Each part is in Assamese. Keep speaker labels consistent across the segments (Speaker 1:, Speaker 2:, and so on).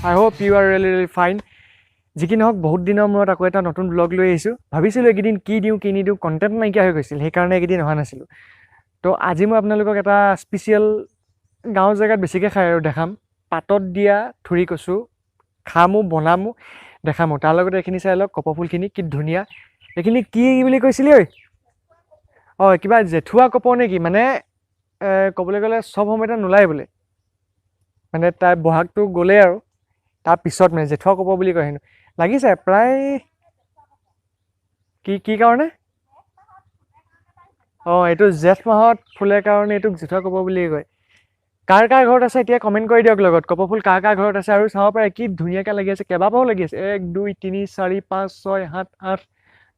Speaker 1: I hope you are really fine. যি কি নহওক বহুত দিনৰ মূৰত আকৌ এটা নতুন ব্লগ লৈ আহিছোঁ। ভাবিছিলোঁ এইকেইদিন কি দিওঁ কি নিদিওঁ, কণ্টেণ্ট নাইকিয়া হৈ গৈছিল, সেইকাৰণে এইকেইদিন অহা নাছিলোঁ। তো আজি মই আপোনালোকক এটা স্পেচিয়েল গাঁৱৰ জেগাত বেছিকৈ খাই আৰু দেখাম। পাতত দিয়া থুৰি কচু খামো বনামো দেখামো। তাৰ লগতে এইখিনি চাই লওক কপৌফুলখিনি কি ধুনীয়া। এইখিনি কি বুলি কৈছিলি ঐ? অঁ কিবা জেঠুৱা কপৌ নে কি, মানে ক'বলৈ গ'লে চব সময়তে নোলায় বোলে, মানে তাৰ বহাগটো গ'লেই আৰু তাৰ পিছত মানে জেঠুৱা কপৌ বুলি কয় হেনো। লাগিছে প্ৰায় কি কাৰণে? অঁ এইটো জেঠ মাহত ফুলে কাৰণে এইটোক জেঠুৱা কপৌ বুলিয়ে কয়। কাৰ ঘৰত আছে এতিয়া কমেণ্ট কৰি দিয়ক লগত, কপৌ ফুল কাৰ ঘৰত আছে। আৰু চাব পাৰে কি ধুনীয়াকৈ লাগি আছে, কেইবাবাৰো লাগি আছে। 1 2 3 4 5 6 7 8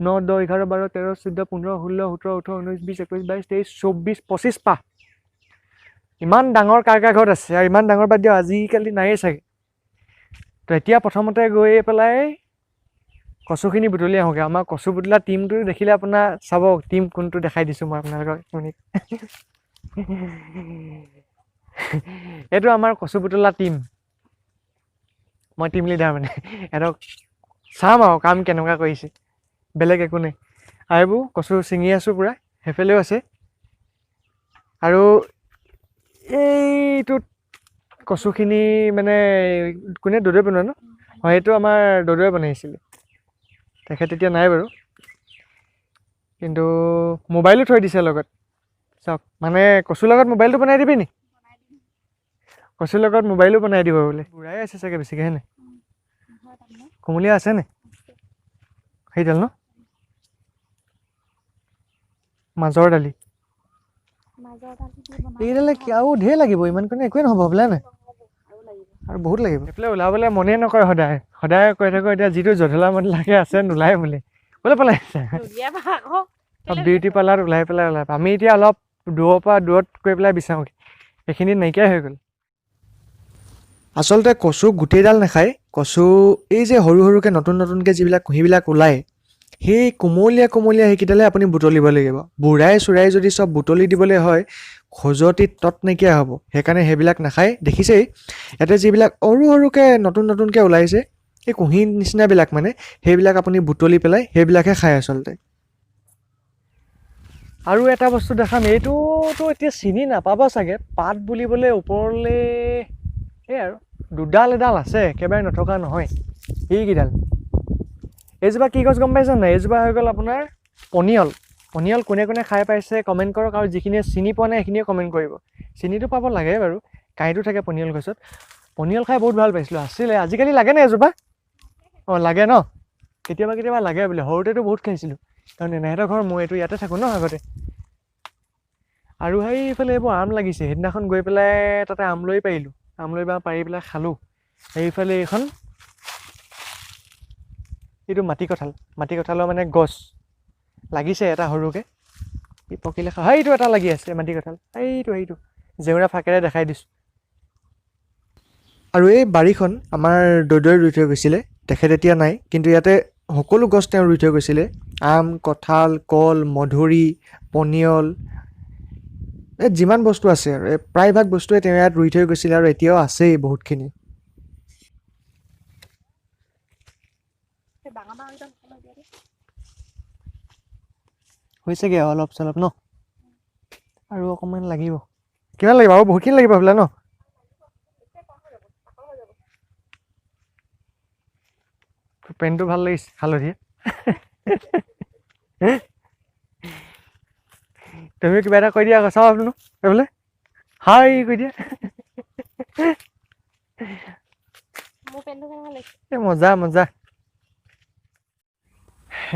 Speaker 1: 9 10 11 12 13 14 15 16 17 18 19 20 21 22 23 24 25 পাহ। ইমান ডাঙৰ কাৰ ঘৰত আছে, আৰু ইমান ডাঙৰ বাদ দিয়ক আজিকালি নায়েই চাগে। তো এতিয়া প্ৰথমতে গৈ পেলাই কচুখিনি বুটলি আহোঁগৈ। আমাৰ কচু বুটলা টিমটো দেখিলে আপোনাৰ চাব, টিম কোনটো দেখাই দিছোঁ মই আপোনালোকক। এইটো আমাৰ কচু বুটলা টিম, মই টিম লিডাৰ মানে। সিহঁতক চাম আৰু কাম কেনেকুৱা কৰিছে, বেলেগ একো নাই। আৰু এইবোৰ কচু ছিঙি আছোঁ পূৰা, সেইফালেও আছে। আৰু এইটোত কচুখিনি মানে কোনে দদৈ বনোৱা ন? হয় এইটো আমাৰ দদৈয়ে বনাইছিলে, তেখেত এতিয়া নাই বাৰু, কিন্তু মোবাইলো থৈ দিছে লগত। চাওক মানে কচুৰ লগত মোবাইলটো বনাই দিবি নি? কচুৰ লগত মোবাইলো বনাই দিব বোলে। বুঢ়াই আছে চাগে বেছিকৈ, হয় নাই? কুমলীয়া আছে নে সেইডাল ন? মাজৰ দালি এইডালে আৰু ঢেৰ লাগিব, ইমান কাৰণে একোৱে নহ'ব বোলে নাই, আৰু বহুত লাগিব। এইফালে ওলাবলৈ মনেই নকৰে, সদায় কৈ থাকোঁ। এতিয়া যিটো জধলা মধলাকৈ আছে নোলায় বোলে, বোলে পেলাইছে বিউটি পাৰ্লাৰত ওলাই পেলাই। আমি এতিয়া অলপ দূৰত গৈ পেলাই বিচাৰোঁ, সেইখিনি নাইকিয়াই হৈ গ'ল। আচলতে কচু গোটেইডাল নাখায়, কচু এই যে সৰু সৰুকৈ নতুনকৈ যিবিলাক কুঁহিবিলাক ওলায়, সেই কোমলীয়া সেইকেইডালহে আপুনি বুটলিব লাগিব। বুঢ়াই চুঢ়াই যদি চব বুটলি দিবলৈ হয়, খজুৱতিত তত নাইকিয়া হ'ব। সেইকাৰণে সেইবিলাক নাখায়। দেখিছেই ইয়াতে যিবিলাক সৰুকৈ নতুনকৈ ওলাইছে, এই কুঁহি নিচিনাবিলাক মানে, সেইবিলাক আপুনি বুটলি পেলাই সেইবিলাকহে খায় আচলতে। আৰু এটা বস্তু দেখাম, এইটোতো এতিয়া চিনি নাপাব চাগে, পাত বুলিবলৈ ওপৰলৈ এই আৰু দুডাল এডাল আছে, একেবাৰে নথকা নহয়। এইকেইডাল এইজোপা কি গছ গম পাইছে নাই? এইজোপা হৈ গ'ল আপোনাৰ পনিয়ল। কোনে কোনে খাই পাইছে কমেণ্ট কৰক, আৰু যিখিনিয়ে চিনি পোৱা নাই সেইখিনিয়ে কমেণ্ট কৰিব। চিনিটো পাব লাগে বাৰু, কাঁইটো থাকে পনিয়ল গছত। পনিয়ল খাই বহুত ভাল পাইছিলোঁ, আছিলে। আজিকালি লাগে নে এজোপা? অঁ লাগে ন, কেতিয়াবা লাগে বোলে। সৰুতেতো বহুত খাইছিলোঁ, কাৰণ এনাহঁতৰ ঘৰ, মই এইটো ইয়াতে থাকোঁ ন আগতে। আৰু সেইফালে এইবোৰ আম লাগিছে, সেইদিনাখন গৈ পেলাই তাতে আমলৈ পাৰিলোঁ, আমলৈ বা পাৰি পেলাই খালোঁ। এইফালে এইটো মাটি কঁঠালৰ মানে গছ লাগিছে এটা সৰুকৈ, পকিলে সেইটো এটা লাগি আছে মাটি কঁঠাল। সেইটো জেউৰা ফাকেৰে দেখাই দিছোঁ। আৰু এই বাৰীখন আমাৰ দদৈয়ে ৰুই থৈ গৈছিলে, তেখেত এতিয়া নাই, কিন্তু ইয়াতে সকলো গছ তেওঁ ৰুই থৈ গৈছিলে। আম, কঁঠাল, কল, মধুৰি, পনিয়ল, যিমান বস্তু আছে আৰু প্ৰায়ভাগ বস্তুৱে তেওঁ ইয়াত ৰুই থৈ গৈছিলে, আৰু এতিয়াও আছেই বহুতখিনি। হৈছেগৈ অলপ চলপ ন, আৰু অকণমান লাগিব। কিমান লাগিব? আৰু বহুতখিনি লাগিব বোলে ন? পেণ্টটো ভাল লাগিছে, হালধীয়া। তুমি কিবা এটা কৈ দিয়া আকৌ, চাওঁ বোলো বোলে হাই কৈ দিয়া। মজা।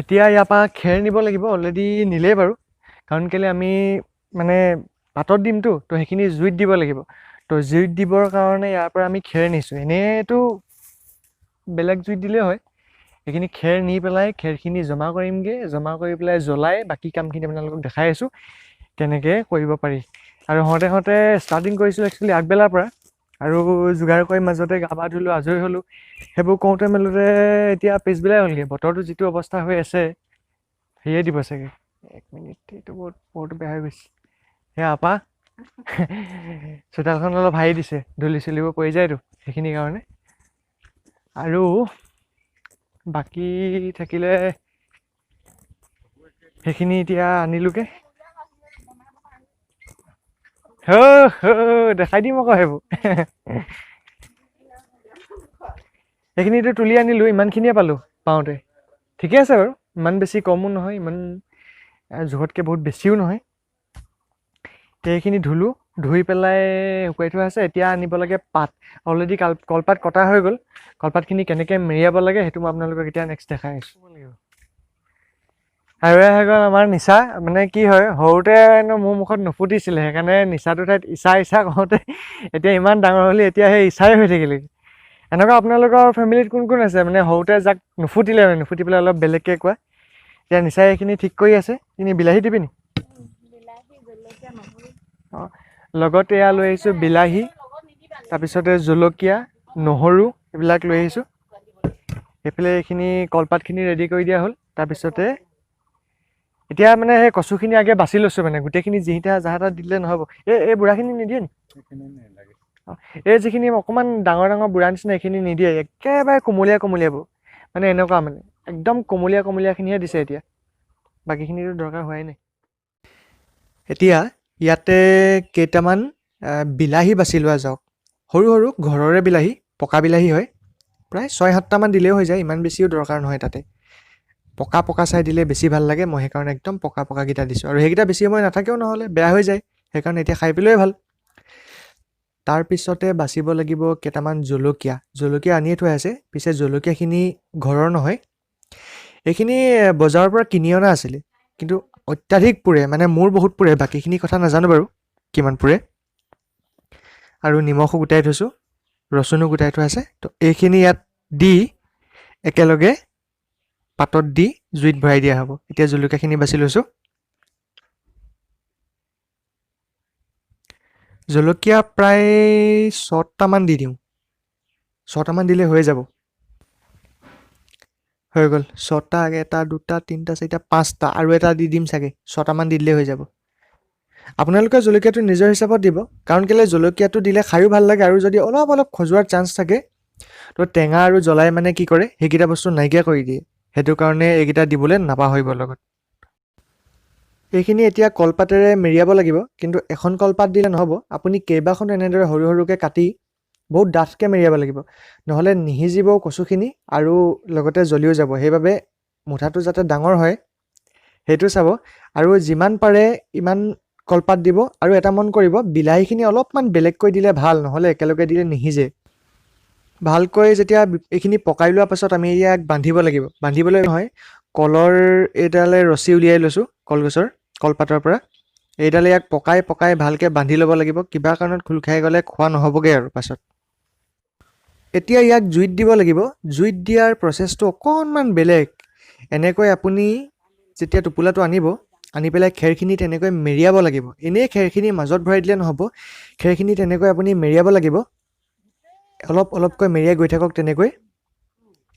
Speaker 1: এতিয়া ইয়াৰ পৰা খেৰ নিব লাগিব, অলৰেডি নিলেই বাৰু। কাৰণ কেলৈ আমি মানে পাতত দিমতো, তো সেইখিনি জুইত দিব লাগিব। তো জুইত দিবৰ কাৰণে ইয়াৰ পৰা আমি খেৰ নিছোঁ। এনেইতো বেলেগ জুইত দিলেই হয়, সেইখিনি খেৰ নি পেলাই খেৰখিনি জমা কৰিমগৈ, জমা কৰি পেলাই জ্বলাই বাকী কামখিনি আপোনালোকক দেখাই আছোঁ কেনেকৈ কৰিব পাৰি। আৰু হওঁতে ষ্টাৰ্টিং কৰিছিলোঁ একচুৱেলি আগবেলাৰ পৰা, আৰু যোগাৰ কৰি মাজতে গা পা ধুলোঁ, আজৰি হ'লোঁ। সেইবোৰ কৰোঁতে মেলোতে এতিয়া পিছবেলাই হ'লগৈ। বতৰটো যিটো অৱস্থা হৈ আছে, সেয়ে দিব চাগে। 1 মিনিট, এইটো বতৰটো বেয়া হৈ গৈছে। সেয়া আপা চোতালখন অলপ হাৰি দিছে, ধূলি চুলিবোৰ পৰি যায়তো, সেইখিনিৰ কাৰণে। আৰু বাকী থাকিলে সেইখিনি এতিয়া আনিলোগে। দেখাই দিম আকৌ সেইবোৰ। সেইখিনিতো তুলি আনিলো, ইমানখিনিয়ে পালো পাওঁতে। ঠিকে আছে বাৰু, ইমান বেছি কমো নহয়, ইমান জোখতকৈ বহুত বেছিও নহয়। সেইখিনি ধুলো, ধুই পেলাই শুকুৱাই থোৱা আছে। এতিয়া আনিব লাগে পাত। অলৰেডি কলপাত কটা হৈ গ'ল। কলপাতখিনি কেনেকৈ মেৰিয়াব লাগে সেইটো মই আপোনালোকক এতিয়া নেক্সট দেখাই আছোঁ। আৰু হৈ গ'ল আমাৰ নিচা। মানে কি হয়, সৰুতে মোৰ মুখত নুফুটিছিলে, সেইকাৰণে নিচাটোৰ ঠাইত ইচ্ছা কওঁতে এতিয়া ইমান ডাঙৰ হ'লে এতিয়া সেই ইচ্ছাই হৈ থাকিলে। এনেকুৱা আপোনালোকৰ ফেমিলিত কোন কোন আছে মানে সৰুতে যাক নুফুটিলে, নুফুটি পেলাই অলপ বেলেগকৈ কোৱা? এতিয়া নিচাই এইখিনি ঠিক কৰি আছে। তিনি বিলাহী দিবি নি? অঁ, লগতে এয়া লৈ আহিছোঁ বিলাহী, তাৰপিছতে জলকীয়া, নহৰু এইবিলাক লৈ আহিছোঁ। এইফালে এইখিনি কলপাতখিনি ৰেডি কৰি দিয়া হ'ল। তাৰপিছতে এতিয়া মানে সেই কচুখিনি আগে বাছি লৈছোঁ, মানে গোটেইখিনি যিটা যাহা তাত দিলে নহ'ব। এই বুঢ়াখিনি নিদিয়ে নি? এই যিখিনি অকণমান ডাঙৰ ডাঙৰ বুঢ়া নিচিনা এইখিনি নিদিয়ে, একেবাৰে কোমলীয়াবোৰ। মানে এনেকুৱা মানে একদম কোমলীয়াখিনিহে দিছে এতিয়া, বাকীখিনিতো দৰকাৰ হোৱাই নাই। এতিয়া ইয়াতে কেইটামান বিলাহী বাছি লোৱা যাওক। সৰু সৰু ঘৰৰে বিলাহী, পকা বিলাহী হয়। প্ৰায় 6-7টামান দিলেও হৈ যায়, ইমান বেছিও দৰকাৰ নহয় তাতে। পকা চাই দিলে বেছি ভাল লাগে, মই সেইকাৰণে একদম পকাকেইটা দিছোঁ। আৰু সেইকেইটা বেছি সময় নাথাকেও, নহ'লে বেয়া হৈ যায়, সেইকাৰণে এতিয়া খাই পেলোৱাই ভাল। তাৰপিছতে বাচিব লাগিব কেইটামান জলকীয়া আনিয়ে থোৱা আছে। পিছে জলকীয়াখিনি ঘৰৰ নহয়, এইখিনি বজাৰৰ পৰা কিনি অনা আছিলে, কিন্তু অত্যাধিক পুৰে, মানে মোৰ বহুত পুৰে, বাকীখিনি কথা নাজানো বাৰু কিমান পুৰে। আৰু নিমখো গোটাই থৈছোঁ, ৰচুনো গোটাই থোৱা আছে। তো এইখিনি ইয়াত দি একেলগে পাতত দি জুইত ভৰাই দিয়া হ'ব। এতিয়া জলকীয়াখিনি বাছি লৈছোঁ। জলকীয়া প্ৰায় 6টামান দি দিওঁ। 6টামান দিলে হৈ যাব। হৈ গ'ল 6টা, 1টা 2টা 3টা 4টা 5টা, আৰু এটা দি দিম চাগে। 6টামান দি দিলে হৈ যাব। আপোনালোকে জলকীয়াটো নিজৰ হিচাপত দিব, কাৰণ কেলৈ জলকীয়াটো দিলে খায়ো ভাল লাগে, আৰু যদি অলপ খজুৱাৰ চান্স থাকে তো টেঙা আৰু জ্বলাই মানে কি কৰে, সেইকেইটা বস্তু নাইকিয়া কৰি দিয়ে। সেইটো কাৰণে এইকেইটা দিবলৈ নাপাহৰিব লগত। এইখিনি এতিয়া কলপাতেৰে মেৰিয়াব লাগিব, কিন্তু এখন কলপাত দিলে নহ'ব। আপুনি কেইবাখন এনেদৰে সৰু সৰুকৈ কাটি বহুত ডাঠকৈ মেৰিয়াব লাগিব, নহ'লে নিসিজিব কচুখিনি আৰু লগতে জ্বলিও যাব। সেইবাবে মুঠাটো যাতে ডাঙৰ হয় সেইটো চাব, আৰু যিমান পাৰে ইমান কলপাত দিব। আৰু এটা মন কৰিব, বিলাহীখিনি অলপমান বেলেগকৈ দিলে ভাল, নহ'লে একেলগে দিলে নিসিজে। ভালকৈ যেতিয়া এইখিনি পকাই লোৱাৰ পাছত আমি ইয়াক বান্ধিব লাগিব। বান্ধিবলৈ নহয়, কলৰ এইডালে ৰছী উলিয়াই লৈছোঁ কলপাতৰ পৰা। এইডালে ইয়াক পকাই ভালকৈ বান্ধি ল'ব লাগিব, কিবা কাৰণত খোল খাই গ'লে খোৱা নহ'বগৈ আৰু পাছত। এতিয়া ইয়াক জুইত দিব লাগিব। জুইত দিয়াৰ প্ৰচেছটো অকণমান বেলেগ। এনেকৈ আপুনি যেতিয়া টোপোলাটো আনি পেলাই খেৰখিনি তেনেকৈ মেৰিয়াব লাগিব। এনেই খেৰখিনি মাজত ভৰাই দিলে নহ'ব, খেৰখিনি তেনেকৈ আপুনি মেৰিয়াব লাগিব। অলপকৈ মেৰিয়াই গৈ থাকক তেনেকৈ।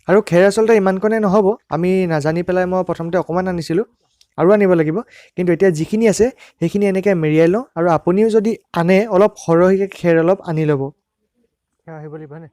Speaker 1: আৰু খেৰ আচলতে ইমানকণে নহ'ব, আমি নাজানি পেলাই মই প্ৰথমতে অকণমান আনিছিলোঁ, আৰু আনিব লাগিব। কিন্তু এতিয়া যিখিনি আছে সেইখিনি এনেকৈ মেৰিয়াই লওঁ। আৰু আপুনিও যদি আনে, অলপ সৰহীকৈ খেৰ অলপ আনি ল'ব। আহিব লাগিব হয়নে?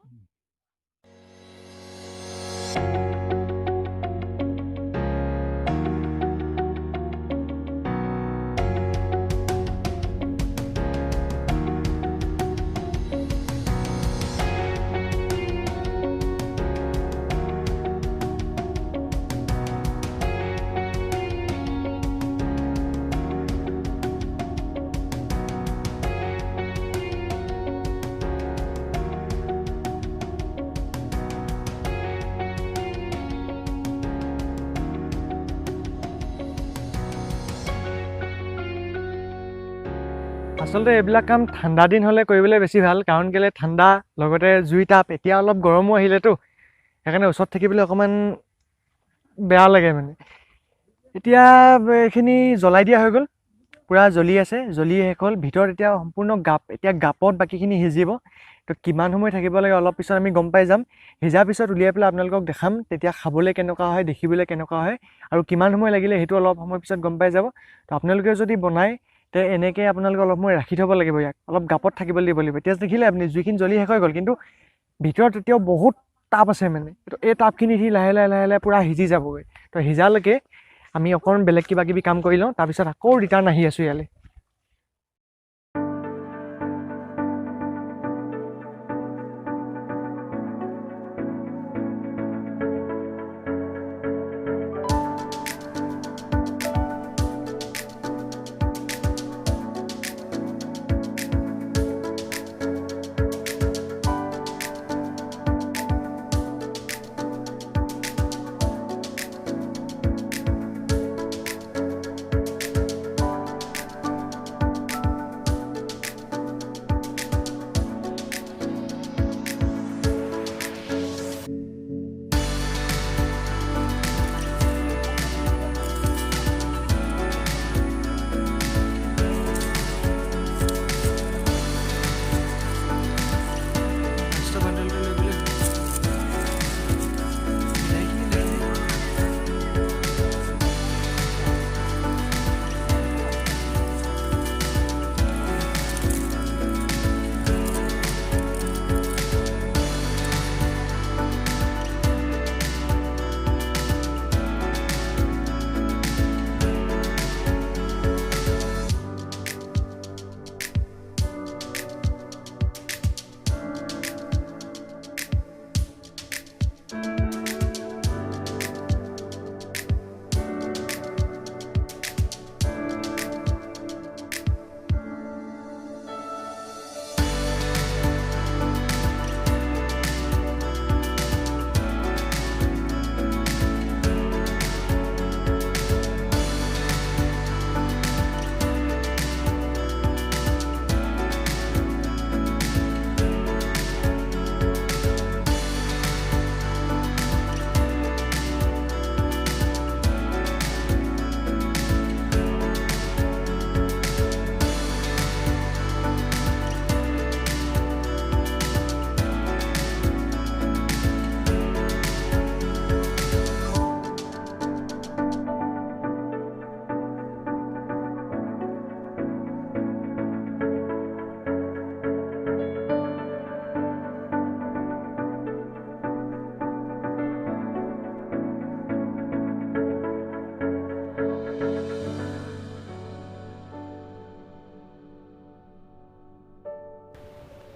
Speaker 1: আচলতে এইবিলাক কাম ঠাণ্ডা দিন হ'লে কৰিবলৈ বেছি ভাল, কাৰণ কেলৈ ঠাণ্ডা লগতে জুই তাপ। এতিয়া অলপ গৰমো আহিলেতো, সেইকাৰণে ওচৰত থাকিবলৈ অকণমান বেয়া লাগে মানে। এতিয়া এইখিনি জ্বলাই দিয়া হৈ গ'ল, পূৰা জ্বলি আছে, জ্বলি শেষ হ'ল। ভিতৰত এতিয়া সম্পূৰ্ণ গাপ, এতিয়া গাপত বাকীখিনি সিজিব। তো কিমান সময় থাকিব লাগে অলপ পিছত আমি গম পাই যাম। সিজাৰ পিছত উলিয়াই পেলাই আপোনালোকক দেখাম, তেতিয়া খাবলৈ কেনেকুৱা হয়, দেখিবলৈ কেনেকুৱা হয়, আৰু কিমান সময় লাগিলে সেইটো অলপ সময় পিছত গম পাই যাব। তো আপোনালোকে যদি বনায় তে এনেকৈ আপোনালোকে অলপ সময় ৰাখি থ'ব লাগিব, ইয়াক অলপ গাপত থাকিবলৈ দিব লাগিব। এতিয়া দেখিলে আপুনি জুইখিনি জ্বলি শেষ হৈ গ'ল, কিন্তু ভিতৰত এতিয়াও বহুত তাপ আছে মানে তো এই তাপখিনি সি লাহে লাহে লাহে লাহে পূৰা সিজি যাবগৈ তো সিজালৈকে আমি অকণমান বেলেগ কিবা কিবি কাম কৰি লওঁ তাৰপিছত আকৌ ৰিটাৰ্ণ আহি আছোঁ ইয়ালৈ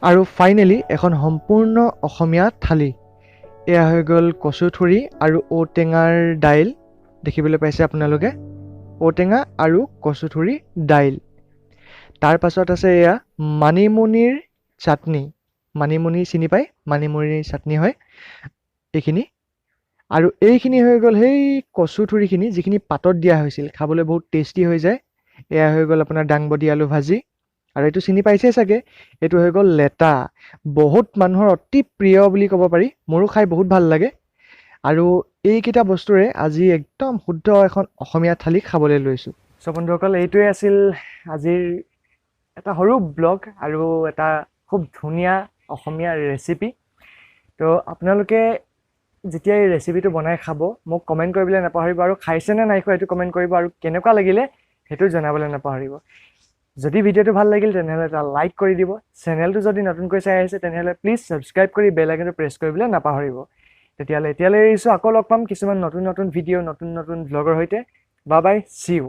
Speaker 1: আৰু ফাইনেলি এখন সম্পূৰ্ণ অসমীয়া থালি এয়া হৈ গ'ল কচুথুৰি আৰু ঔটেঙাৰ দাইল দেখিবলৈ পাইছে আপোনালোকে ঔটেঙা আৰু কচুথুৰি দাইল তাৰ পাছত আছে এয়া মানিমুনিৰ চাটনি মানিমুনি চিনি পায় মানিমুনিৰ চাটনি হয় এইখিনি আৰু এইখিনি হৈ গ'ল সেই কচুথুৰিখিনি যিখিনি পাতত দিয়া হৈছিল খাবলৈ বহুত টেষ্টি হৈ যায় এয়া হৈ গ'ল আপোনাৰ দাংবডি আলু ভাজি আৰু এইটো চিনি পাইছে চাগে এইটো হৈ গ'ল লেটা বহুত মানুহৰ অতি প্ৰিয় বুলি ক'ব পাৰি মোৰো খাই বহুত ভাল লাগে আৰু এইকেইটা বস্তুৰে আজি একদম শুদ্ধ এখন অসমীয়া থালি খাবলৈ লৈছোঁ চ' বন্ধুসকল এইটোৱে আছিল আজিৰ এটা সৰু ব্লগ আৰু এটা খুব ধুনীয়া অসমীয়া ৰেচিপি তো আপোনালোকে যেতিয়া এই ৰেচিপিটো বনাই খাব মোক কমেণ্ট কৰিবলৈ নাপাহৰিব আৰু খাইছেনে নাই খোৱা এইটো কমেণ্ট কৰিব আৰু কেনেকুৱা লাগিলে সেইটো জনাবলৈ নাপাহৰিব যদি ভিডিঅ'টো ভাল লাগিল তেনেহ'লে এটা লাইক কৰি দিব চেনেলটো যদি নতুনকৈ চাই আহিছে তেনেহ'লে প্লিজ ছাবস্ক্ৰাইব কৰি বেল আইকনটো প্ৰেছ কৰিবলৈ নাপাহৰিব তেতিয়ালৈ এতিয়ালৈ এৰিছোঁ আকৌ লগ পাম কিছুমান নতুন নতুন ভিডিঅ' নতুন নতুন ভ্লগৰ সৈতে বাই বাই চি ইউ